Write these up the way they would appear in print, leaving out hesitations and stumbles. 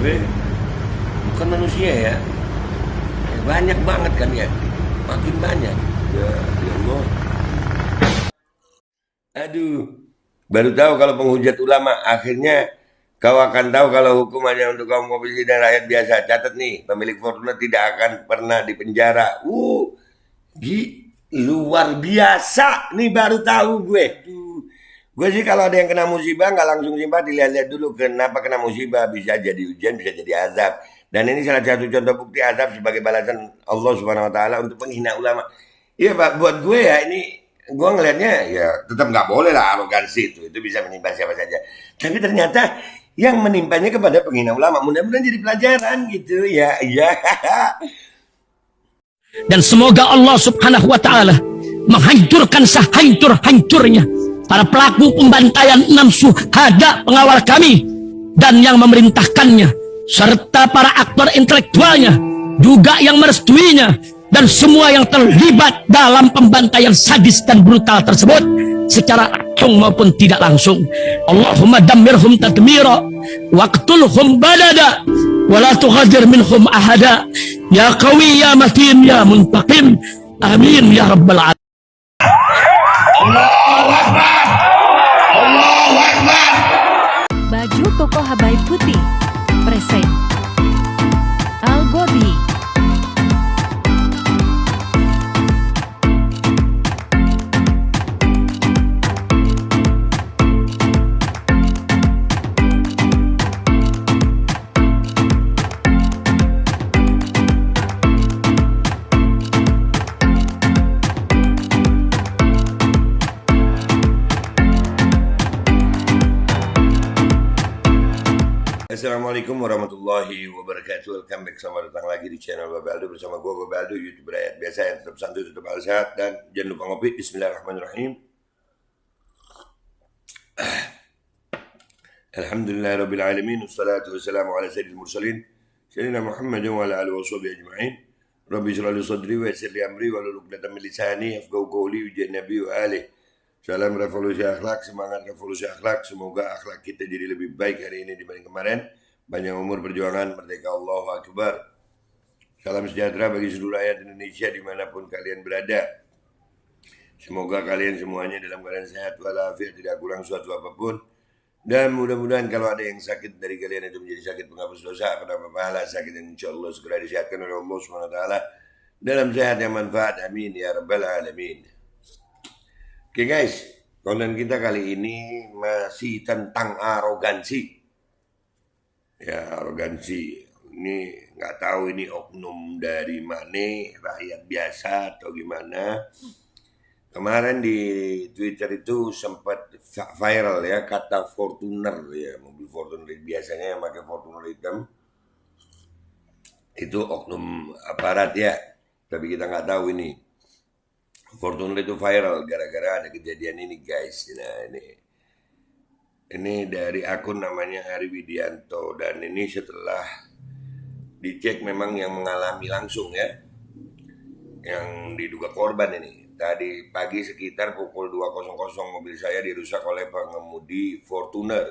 Tapi bukan manusia ya. Banyak banget kan ya. Makin banyak. Ya Allah. Aduh. Baru tahu kalau penghujat ulama. Akhirnya kau akan tahu kalau hukum hanya untuk kaum oposisi dan rakyat biasa. Catat nih, pemilik Fortuner tidak akan pernah dipenjara. Luar biasa. Nih baru tahu gue. Gue sih kalau ada yang kena musibah nggak langsung simpati, dilihat-lihat dulu kenapa kena musibah, bisa jadi ujian, bisa jadi azab. Dan ini salah satu contoh bukti azab sebagai balasan Allah Subhanahu Wa Taala untuk penghina ulama. Iya Pak, buat gue ya ini gue ngelihatnya ya tetap nggak boleh lah arogansi itu bisa menimpa siapa saja. Tapi ternyata yang menimpanya kepada penghina ulama, mudah-mudahan jadi pelajaran gitu ya. Iya. Dan semoga Allah Subhanahu Wa Taala menghancurkan sehancur-hancurnya para pelaku pembantaian 6 syuhada pengawal kami dan yang memerintahkannya, serta para aktor intelektualnya juga yang merestuinya, dan semua yang terlibat dalam pembantaian sadis dan brutal tersebut secara langsung maupun tidak langsung. Allahumma dammirhum tadmira waqtulhum badada wala tughadir minhum ahada ya qawi ya matin ya muntaqim amin ya rabbal alamin. Allahu Akbar. Allahu Akbar. Baju koko Habaib putih present Al-Godi. Assalamualaikum warahmatullahi wabarakatuh. Welcome back, selamat datang lagi di channel Bapak Aldo bersama gue Bapak Aldo, YouTuber rakyat biasa yang tetap santuy, tetap sehat, dan jangan lupa ngopi. Bismillahirrahmanirrahim. Alhamdulillahirrabbilalamin. Wassalatu wassalamu ala sayyidil mursalin Sayyidina Muhammad wa ala alihi wa sahbihi ajma'in. Rabbi shrah li sadri wa yassir li amri wahlul 'uqdatam min lisani yafqahu qawli wa nabi wa alihi. Salam revolusi akhlak, semangat revolusi akhlak. Semoga akhlak kita jadi lebih baik hari ini dibanding kemarin. Panjang umur perjuangan, merdeka, Allahu Akbar. Salam sejahtera bagi seluruh rakyat Indonesia dimanapun kalian berada. Semoga kalian semuanya dalam keadaan sehat walafiat, tidak kurang suatu apapun. Dan mudah-mudahan kalau ada yang sakit dari kalian itu menjadi sakit penghapus dosa, penambah pahala, sakit yang insya Allah segera disehatkan oleh Allah SWT dalam sehat yang manfaat. Amin ya rabbal alamin. Oke guys, konten kita kali ini masih tentang arogansi. Ya, arogansi. Ini nggak tahu ini oknum dari mana, rakyat biasa atau gimana. Kemarin di Twitter itu sempat viral ya kata Fortuner ya, mobil Fortuner biasanya yang pakai Fortuner hitam itu oknum aparat ya. Tapi kita nggak tahu ini Fortuner itu viral gara-gara ada kejadian ini guys. Nah ini dari akun namanya Ari Widianto, dan ini setelah dicek memang yang mengalami langsung ya, yang diduga korban ini. Tadi pagi sekitar pukul 2.00 mobil saya dirusak oleh pengemudi Fortuner.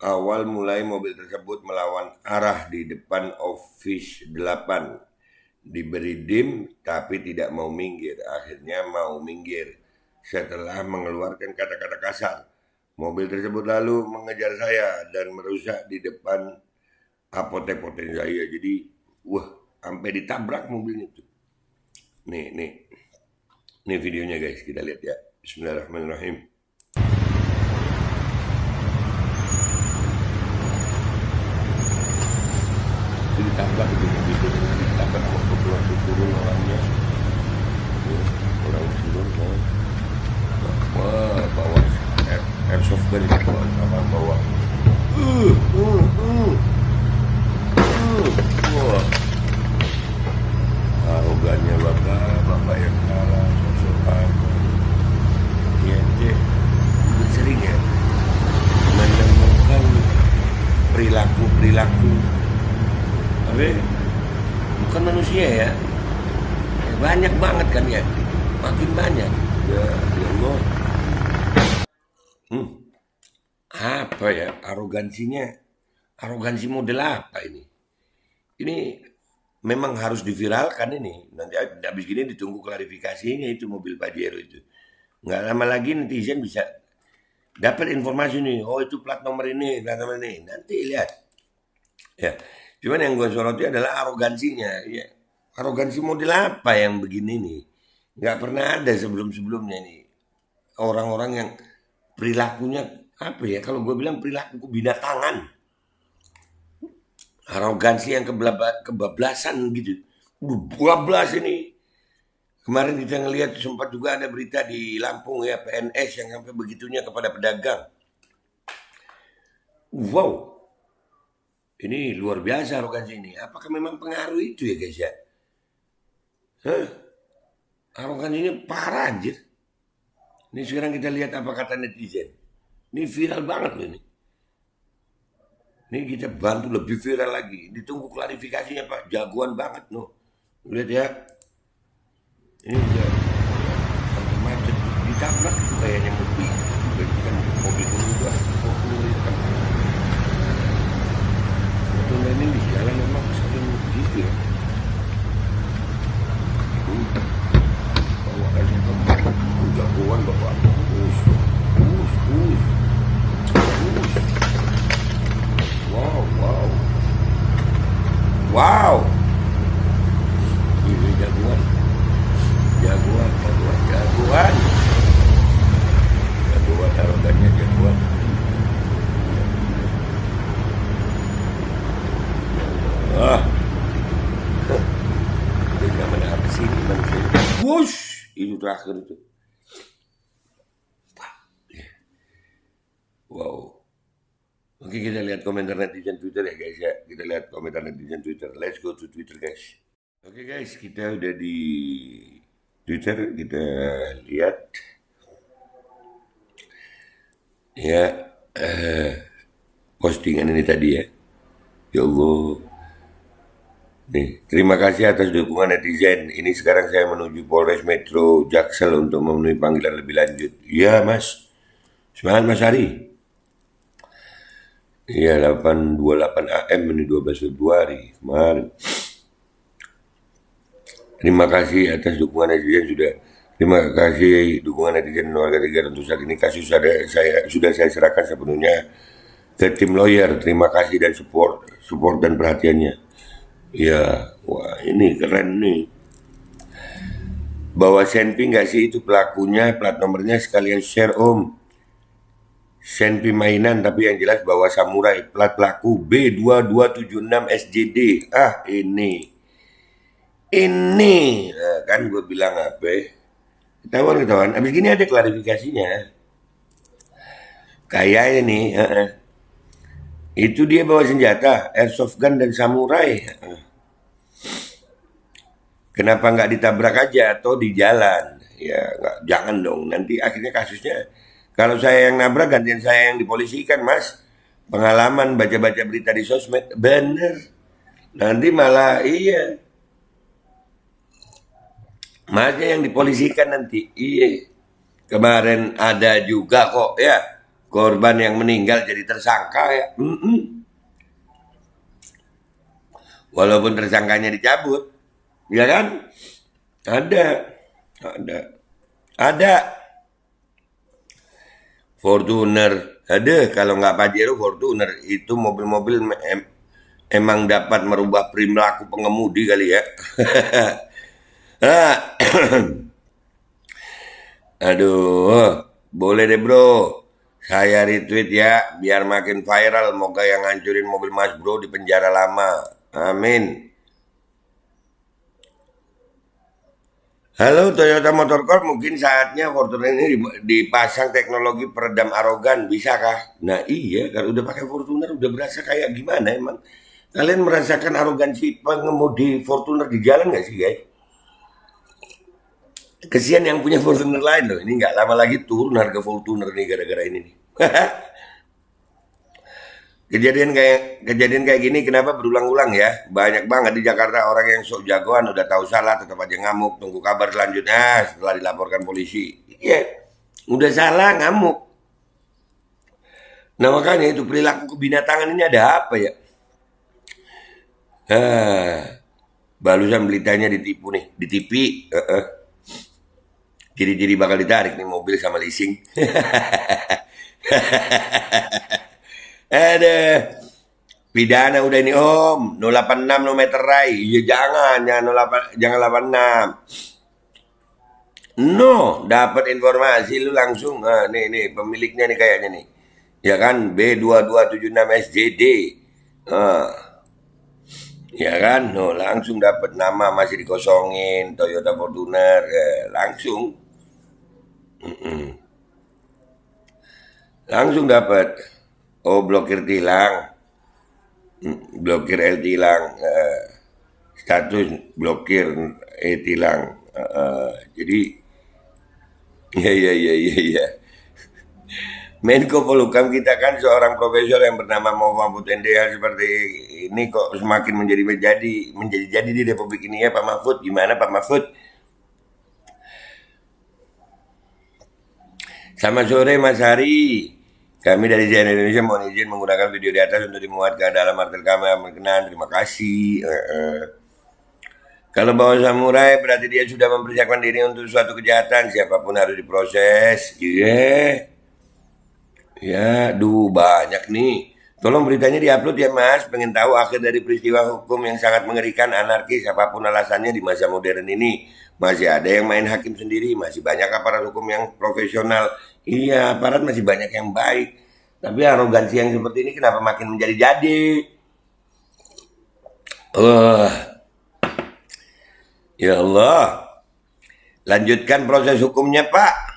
Awal mulai mobil tersebut melawan arah di depan office 8. Diberi dim tapi tidak mau minggir. Akhirnya mau minggir setelah mengeluarkan kata-kata kasar. Mobil tersebut lalu mengejar saya dan merusak di depan apotek-apotek saya. Jadi sampai ditabrak mobilnya tuh. Nih videonya guys, kita lihat ya. Bismillahirrahmanirrahim. Ditabrak itu mobil itu, ditabrak waktu turun orangnya, orang turun kan, bawa airsoft gun itu bawa, arogannya bapak yang kalah, sosokan, ya udah sering ya, menemukan perilaku. Tapi bukan manusia ya. Banyak banget kan ya. Makin banyak. Ya Allah. Apa ya arogansinya? Arogansi model apa ini? Ini memang harus diviralkan ini. Nanti habis gini ditunggu klarifikasinya itu mobil Pajero itu. Nggak lama lagi netizen bisa dapat informasi nih. Oh itu plat nomor ini, plat nomor ini. Nanti lihat. Ya. Cuman yang gue soroti adalah arogansinya. Ya. Arogansi model apa yang begini nih? Nggak pernah ada sebelum-sebelumnya nih. Orang-orang yang perilakunya apa ya? Kalau gue bilang perilaku kebinatangan. Arogansi yang kebablasan gitu. Bablas ini. Kemarin kita ngelihat sempat juga ada berita di Lampung ya, PNS yang sampai begitunya kepada pedagang. Wow. Ini luar biasa arogansi ini. Apakah memang pengaruh itu ya guys ya? Hah? Arogansi ini parah anjir. Ini sekarang kita lihat apa kata netizen. Ini viral banget loh ini. Ini kita bantu lebih viral lagi. Ditunggu klarifikasinya Pak. Jagoan banget loh. Lihat ya. Ini udah sampai macet. Ditabrak itu kayaknya mobil. Bukan mobil juga. Sebetulnya ini di jalan memang sering gitu ya. Bawa aja ke jagoan bapak. Wow. Ini jagoan. Jagoan arogannya jagoan. Udah mana apa sih manusia? Wush, itu terakhir itu. Wow. Oke, kita lihat komentar netizen Twitter ya guys ya. Kita lihat komentar netizen Twitter. Let's go to Twitter guys. Oke guys, kita udah di Twitter. Kita lihat. Ya, postingan ini tadi ya. Ya Allah. Nih, terima kasih atas dukungan netizen. Ini sekarang saya menuju Polres Metro Jaksel untuk memenuhi panggilan lebih lanjut. Iya Mas. Semangat Mas Ari. Iya 8:28 AM ini 12 Februari kemarin. Terima kasih atas dukungan netizen sudah. Terima kasih dukungan netizen warga negara untuk saat ini kasus sudah saya serahkan sepenuhnya ke tim lawyer. Terima kasih dan support dan perhatiannya. Ya, wah ini keren nih. Bawa senpi nggak sih itu pelakunya, plat nomornya sekalian share om. Senpi mainan tapi yang jelas bawa samurai, plat pelaku B2276 SJD. Ini nah, kan gue bilang apa? Ketahuan. Abis gini ada klarifikasinya. Kayaknya nih, itu dia bawa senjata, airsoft gun dan samurai. Kenapa nggak ditabrak aja atau di jalan? Ya jangan dong. Nanti akhirnya kasusnya. Kalau saya yang nabrak, gantian saya yang dipolisikan, Mas. Pengalaman baca-baca berita di sosmed, bener. Nanti malah iya. Masnya yang dipolisikan nanti, iya. Kemarin ada juga kok ya, korban yang meninggal jadi tersangka ya. Walaupun tersangkanya dicabut, ya kan? Ada. Fortuner, kalau nggak Pajero Fortuner itu mobil-mobil emang dapat merubah perilaku pengemudi kali ya. Aduh, boleh deh bro, saya retweet ya biar makin viral. Moga yang ngancurin mobil Mas Bro di penjara lama, amin. Halo Toyota Motor Corp, mungkin saatnya Fortuner ini dipasang teknologi peredam arogan, bisakah? Nah iya, kalau udah pakai Fortuner udah berasa kayak gimana emang? Kalian merasakan arogansi pengemudi Fortuner di jalan nggak sih guys? Kesian yang punya Fortuner lain loh, ini nggak lama lagi turun harga Fortuner nih gara-gara ini nih. Kejadian kayak gini kenapa berulang-ulang ya? Banyak banget di Jakarta orang yang sok jagoan udah tahu salah tetap aja ngamuk, tunggu kabar selanjutnya setelah dilaporkan polisi. Iya, udah salah ngamuk. Nah makanya itu perilaku kebinatangan ini ada apa ya? Barusan beritanya ditipu nih, di TV. Ciri-ciri bakal ditarik nih mobil sama leasing. Ada pidana udah ini om, 086 no meter rai. Ya jangan 08, jangan 86. No, dapat informasi lu langsung, nih pemiliknya nih kayaknya nih. Ya kan, B2276SJD. Ya kan, no, langsung dapat nama masih dikosongin, Toyota Fortuner, langsung. Langsung dapat. Oh, blokir tilang. Blokir tilang. Status blokir tilang. Jadi ya. Menko Polhukam kita kan seorang profesor yang bernama Mahfud MD seperti ini kok semakin menjadi di Republik ini ya Pak Mahfud. Gimana Pak Mahfud? Selamat sore Mas Hari. Kami dari CNN Indonesia mohon izin menggunakan video di atas untuk dimuat ke dalam artikel kami yang berkenan. Terima kasih. Kalau bawa samurai berarti dia sudah mempersiapkan diri untuk suatu kejahatan. Siapapun harus diproses. Ya, banyak nih. Tolong beritanya diupload ya Mas. Pengen tahu akhir dari peristiwa hukum yang sangat mengerikan anarkis apapun alasannya di masa modern ini. Masih ada yang main hakim sendiri. Masih banyak aparat hukum yang profesional. Iya, aparat masih banyak yang baik. Tapi arogansi yang seperti ini kenapa makin menjadi-jadi? Ya Allah. Lanjutkan proses hukumnya Pak.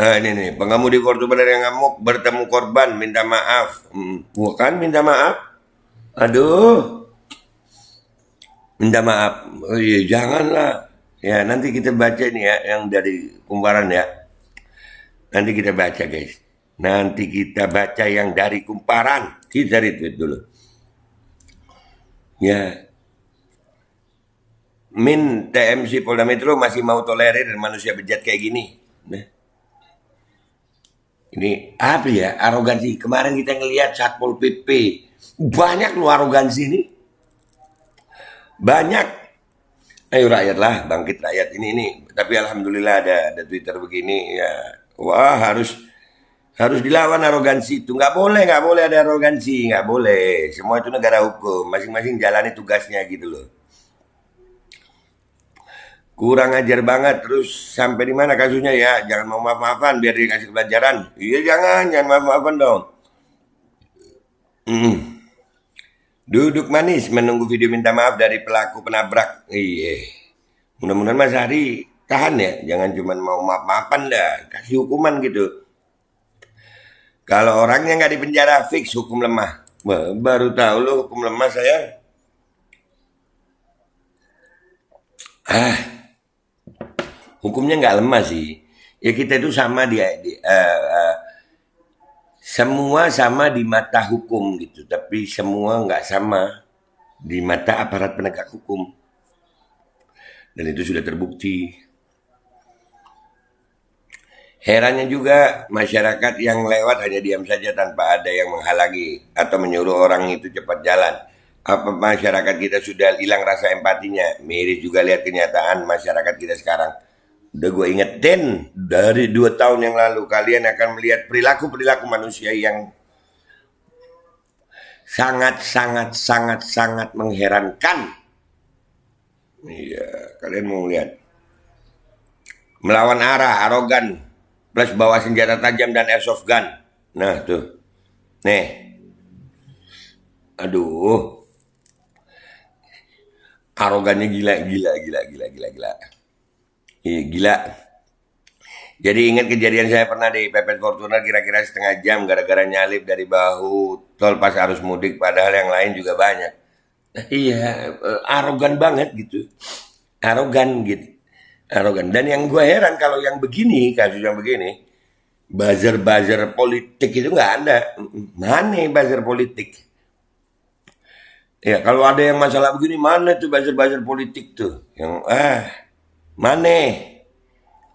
Ini nih, pengemudi Fortuner yang ngamuk bertemu korban minta maaf. Bukan minta maaf. Aduh. Minta maaf. Oh iya, janganlah. Ya, nanti kita baca ini ya, yang dari Kumparan ya. Nanti kita baca guys. Nanti kita baca yang dari Kumparan. Kita retweet dulu. Ya. Min TMC Polda Metro masih mau tolerir manusia bejat kayak gini. Nah. Ini apa ya, arogansi. Kemarin kita ngelihat Satpol PP. Banyak lu arogansi ini. Banyak. Ayo rakyat lah, bangkit rakyat ini. Tapi alhamdulillah ada Twitter begini ya. Wah, harus dilawan arogansi itu. Nggak boleh ada arogansi, nggak boleh. Semua itu negara hukum, masing-masing jalani tugasnya gitu loh. Kurang ajar banget, terus sampai di mana kasusnya ya? Jangan mau maaf-maafan biar dikasih pelajaran. Iya jangan maaf-maafan dong. Duduk manis menunggu video minta maaf dari pelaku penabrak. Iya. Mudah-mudahan Mas Hari tahan ya, jangan cuma mau maaf-maafan dah, kasih hukuman gitu. Kalau orangnya nggak di penjara fix hukum lemah. Baru tahu lo hukum lemah sayang. Hukumnya nggak lemah sih. Ya kita itu sama semua sama di mata hukum gitu, tapi semua nggak sama di mata aparat penegak hukum. Dan itu sudah terbukti. Herannya juga masyarakat yang lewat hanya diam saja tanpa ada yang menghalangi atau menyuruh orang itu cepat jalan. Apa masyarakat kita sudah hilang rasa empatinya? Miris juga lihat kenyataan masyarakat kita sekarang. Udah gue ingetin dari 2 tahun yang lalu, kalian akan melihat perilaku manusia yang sangat mengherankan. Iya, kalian mau lihat. Melawan arah, arogan, plus bawa senjata tajam dan airsoft gun. Nah tuh, nih, aduh, arogannya gila. Iya, gila. Jadi ingat kejadian saya pernah di pepet Fortuner kira-kira setengah jam gara-gara nyalip dari bahu tol pas arus mudik, padahal yang lain juga banyak. Nah, iya, arogan banget gitu. Arogan. Dan yang gue heran kalau yang begini, kasus yang begini, buzzer politik itu nggak ada. Mana buzzer politik? Ya kalau ada yang masalah begini, mana tuh buzzer politik tuh? Yang mana?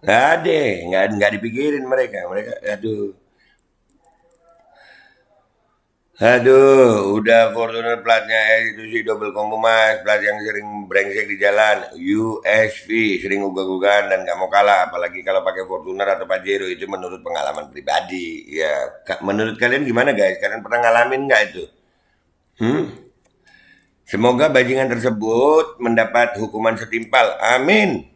Nggak ada, nggak dipikirin mereka. Aduh, Aduh, udah Fortuner platnya itu sih double combo mas, plat yang sering brengsek di jalan, USV, sering ugah-ugahan dan gak mau kalah, apalagi kalau pakai Fortuner atau Pajero itu menurut pengalaman pribadi. Ya, menurut kalian gimana guys? Kalian pernah ngalamin nggak itu? Hmm? Semoga bajingan tersebut mendapat hukuman setimpal. Amin.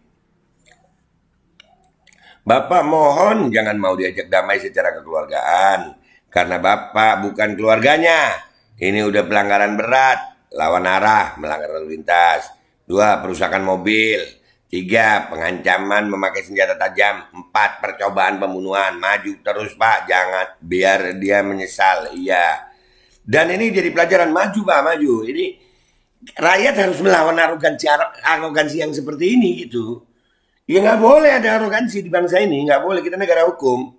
Bapak mohon jangan mau diajak damai secara kekeluargaan. Karena Bapak bukan keluarganya. Ini udah pelanggaran berat. Lawan arah, melanggar lalu lintas. 2. Perusakan mobil. 3. Pengancaman memakai senjata tajam. 4. Percobaan pembunuhan. Maju terus Pak, jangan biar dia menyesal. Iya. Dan ini jadi pelajaran, maju Pak, maju. Ini rakyat harus melawan arogansi yang seperti ini gitu. Ya nggak boleh ada arogansi di bangsa ini, nggak boleh, kita negara hukum.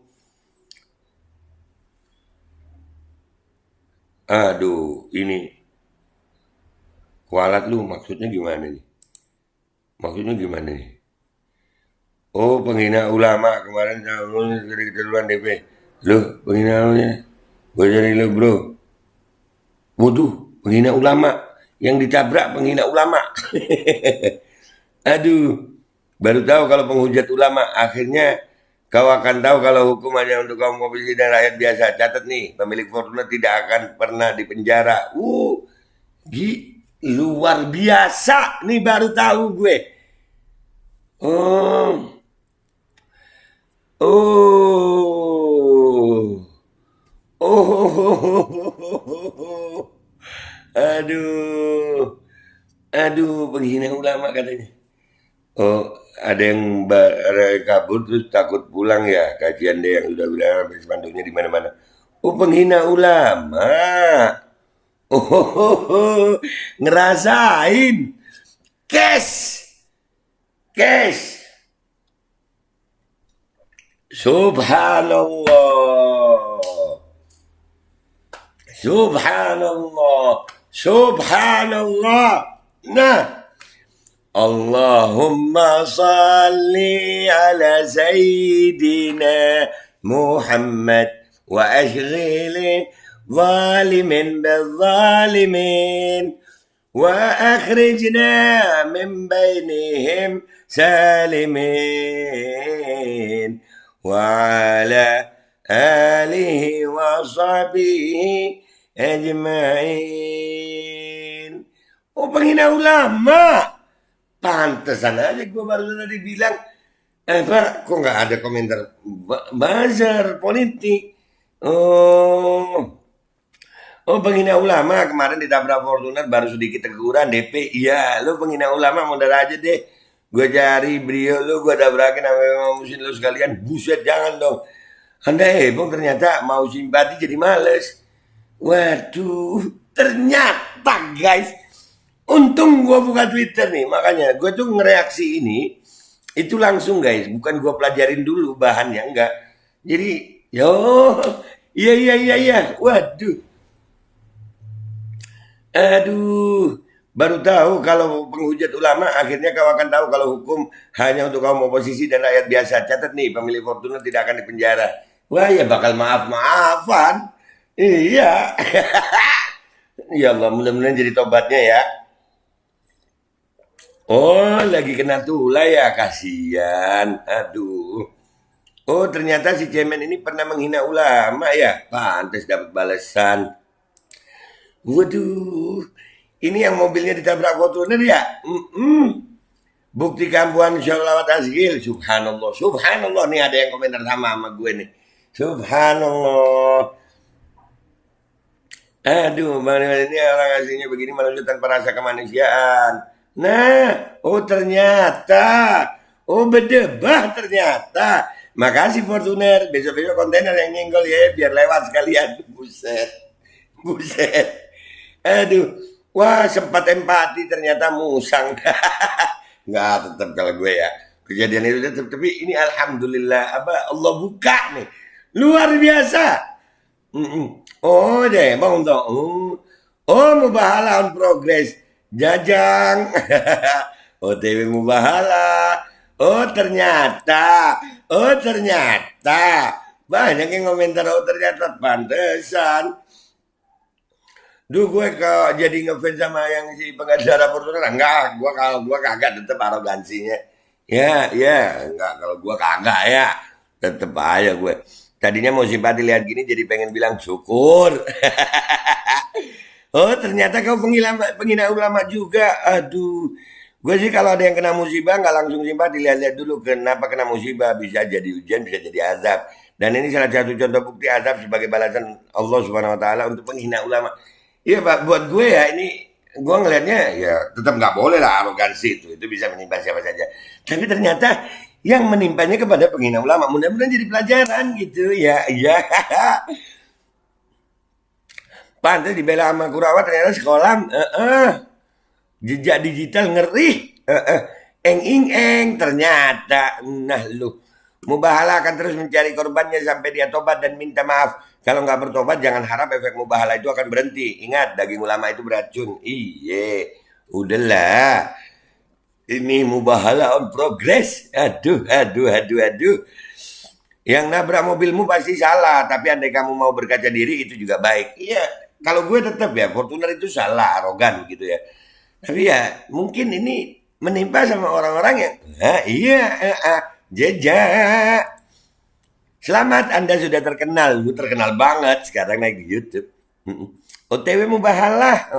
Aduh, ini kualat lu maksudnya gimana nih? Maksudnya gimana nih? Oh, penghina ulama kemarin dari keterlaluan DP. Lu penghina ulama, gue jadi lu bro. Waduh, penghina ulama yang ditabrak penghina ulama. Aduh, baru tahu kalau penghujat ulama. Akhirnya kau akan tahu kalau hukum hanya untuk kaum oposisi dan rakyat biasa. Catat nih, pemilik Fortuner tidak akan pernah dipenjara. Luar biasa. Nih baru tahu gue. Oh, oh, oh, aduh, aduh, penghina ulama katanya. Oh, ada yang kabur terus takut pulang ya. Kajian deh yang udah bilang sampai spanduknya di mana-mana. Oh, penghina ulama. Oh, ngerasain. Cash. Cash. Subhanallah. Subhanallah. Subhanallah. Nah, Allahumma salli ala Sayyidina Muhammad wa ashghili zalimin بالظالمين وأخرجنا من بينهم سالمين وعلى آله وصحبه أجمعين. Oh, penghina ulama. Pantesan aja gue baru tadi bilang, Pak, kok nggak ada komentar buzzer politik. Oh, penghina ulama kemarin ditabrak Fortuner baru sedikit teguran DP. Iya, lu penghina ulama modal aja deh. Gue cari beliau lu, gue tabrakin sama mesin lu sekalian. Buset, jangan dong. Anda heboh ternyata mau simpati jadi males. Waduh, ternyata guys. Untung gue buka Twitter nih, makanya gue tuh ngereaksi ini itu langsung guys, bukan gue pelajarin dulu bahannya, enggak. Jadi, iya, waduh, aduh, baru tahu kalau penghujat ulama, akhirnya kau akan tahu kalau hukum hanya untuk kaum oposisi dan rakyat biasa. Catat nih, pemilik Fortuner tidak akan dipenjara. Wah ya bakal maaf-maafan, iya. Ya Allah, mudah-mudahan jadi tobatnya ya. Oh, lagi kena tulah ya, kasihan. Aduh. Oh, ternyata si cemen ini pernah menghina ulama ya. Pantes dapat balasan. Waduh. Ini yang mobilnya ditabrak Fortuner ya? Bukti kampuhan sholawat azgil. Subhanallah. Subhanallah. Nih ada yang komentar sama gue nih. Subhanallah. Aduh, mana ini orang aslinya begini manusia tanpa rasa kemanusiaan. Nah, oh ternyata, oh bedebah ternyata. Makasih Fortuner, besok-besok kontainer yang nyenggol ya, biar lewat sekalian. Buset, buset. Aduh, wah sempat empati ternyata musang. Nggak, tetap kalau gue ya. Kejadian itu tetap, tapi ini alhamdulillah, Allah buka nih. Luar biasa. Oh deh, bang untuk. Oh, mubahala on progress. Jajang. OTW mubahala. Oh ternyata banyak yang komentar. Oh ternyata pantesan Duh, gue kalau jadi ngefans sama yang si pengacara Fortuner, enggak, gue kalau gue kagak tetep arogansinya. Ya, ya, enggak kalau gue kagak ya, tetep aja gue. Tadinya mau simpati lihat gini jadi pengen bilang syukur. Oh, ternyata kau penghina ulama juga. Aduh. Gue sih kalau ada yang kena musibah nggak langsung simpati, lihat-lihat dulu kenapa kena musibah, bisa jadi ujian, bisa jadi azab. Dan ini salah satu contoh bukti azab sebagai balasan Allah Subhanahu wa taala untuk penghina ulama. Iya, Pak, buat gue ya ini gue ngelihatnya ya tetap nggak boleh lah arogansi itu bisa menimpa siapa saja. Tapi ternyata yang menimpanya kepada penghina ulama, mudah-mudahan jadi pelajaran gitu ya. Iya. Pantas dibela sama Kurawa ternyata sekolah jejak digital ngeri. Eng ternyata. Nah lu, mubahala akan terus mencari korbannya sampai dia tobat dan minta maaf. Kalau nggak bertobat jangan harap efek mubahala itu akan berhenti. Ingat, daging ulama itu beracun. Iye, udahlah. Ini mubahala on progress. Aduh. Yang nabrak mobilmu pasti salah, tapi andai kamu mau berkaca diri itu juga baik. Iya, kalau gue tetap ya Fortuner itu salah, arogan gitu ya. Tapi ya mungkin ini menimpa sama orang-orang yang jejak. Selamat, Anda sudah terkenal. Lu terkenal banget sekarang naik di YouTube. OTW mubahalah.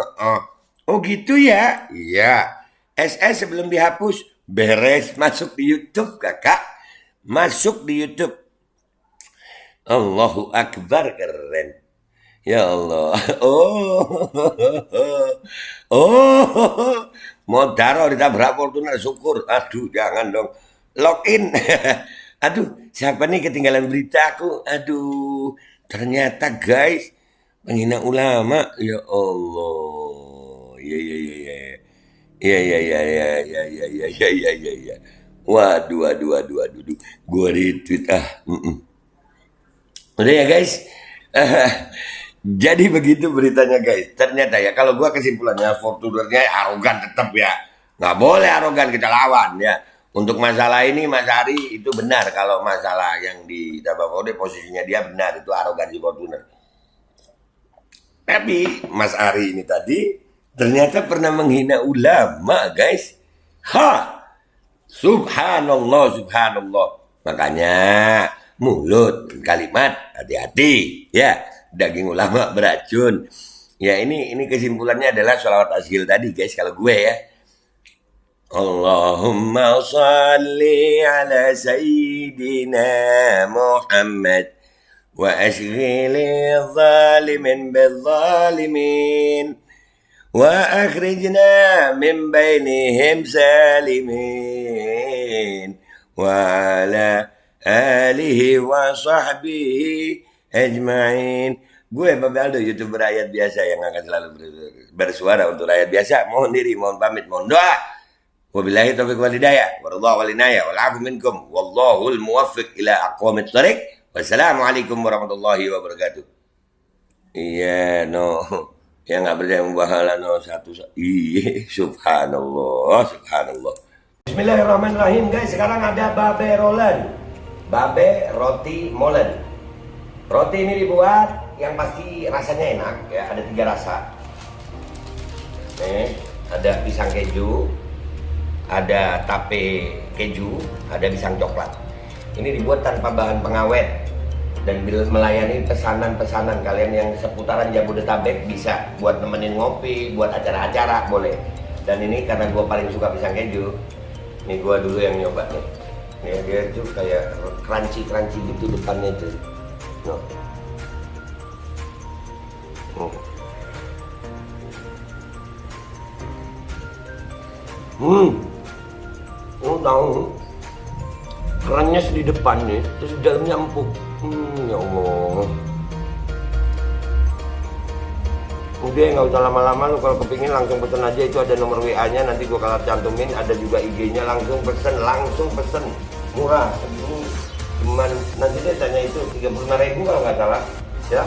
Oh gitu ya. Iya. SS sebelum dihapus beres masuk di YouTube, kakak. Masuk di YouTube. Allahu Akbar, keren. Ya Allah. Mau taruh ditabrak Fortuner, syukur. Aduh, jangan dong. Login. Aduh, siapa nih ketinggalan berita aku? Aduh, ternyata guys, menghina ulama. Ya Allah. Ya. Waduh. Gua retweet Udah ya guys. Jadi begitu beritanya guys. Ternyata ya kalau gua kesimpulannya Fortunernya arogan tetap ya. Nggak boleh arogan, kita lawan ya. Untuk masalah ini Mas Ari itu benar, kalau masalah yang di Dabafode posisinya dia benar, itu arogansi Fortuner. Tapi Mas Ari ini tadi ternyata pernah menghina ulama guys. Subhanallah. Makanya mulut kalimat hati-hati ya, daging ulama beracun. Ya ini kesimpulannya adalah sholawat ashil tadi guys kalau gue ya. Allahumma salli ala sayyidina Muhammad wa ashghili zalimin bil zalimin wa akhrijna min bainihim salimin wa ala alihi wa sahbihi ajma'in. Gue Babe Aldo, YouTuber rakyat biasa yang akan selalu bersuara untuk rakyat biasa. Mohon diri, mohon pamit, mohon doa. Wabillahi taufiq wal hidayah, wallahu walinaya, wal afu minkum, wallahul muwaffiq ila aqwamit thariq. Wassalamualaikum warahmatullahi wabarakatuh. Iya, no. Yang nggak percaya mubahalah no satu. Iya, subhanallah. Bismillahirrahmanirrahim guys. Sekarang ada Babe Roland, Babe roti molen. Roti ini dibuat yang pasti rasanya enak ya. Ada 3 rasa. Ada pisang keju, ada tape keju, ada pisang coklat. Ini dibuat tanpa bahan pengawet dan melayani pesanan-pesanan kalian yang seputaran Jabodetabek, bisa buat nemenin ngopi, buat acara-acara boleh. Dan ini karena gue paling suka pisang keju, ini gue dulu yang nyoba nih. Nih dia tuh kayak crunchy gitu depannya tuh. Tahu kerannya di depan nih, terus di dalamnya empuk. Ya Allah. Udah nggak usah lama-lama, lu kalau kepingin langsung pesen aja, itu ada nomor WA-nya, nanti gua kalau cantumin, ada juga IG-nya, langsung pesen, murah. Ini cuman nanti dia tanya itu 35.000 kalau nggak salah, ya.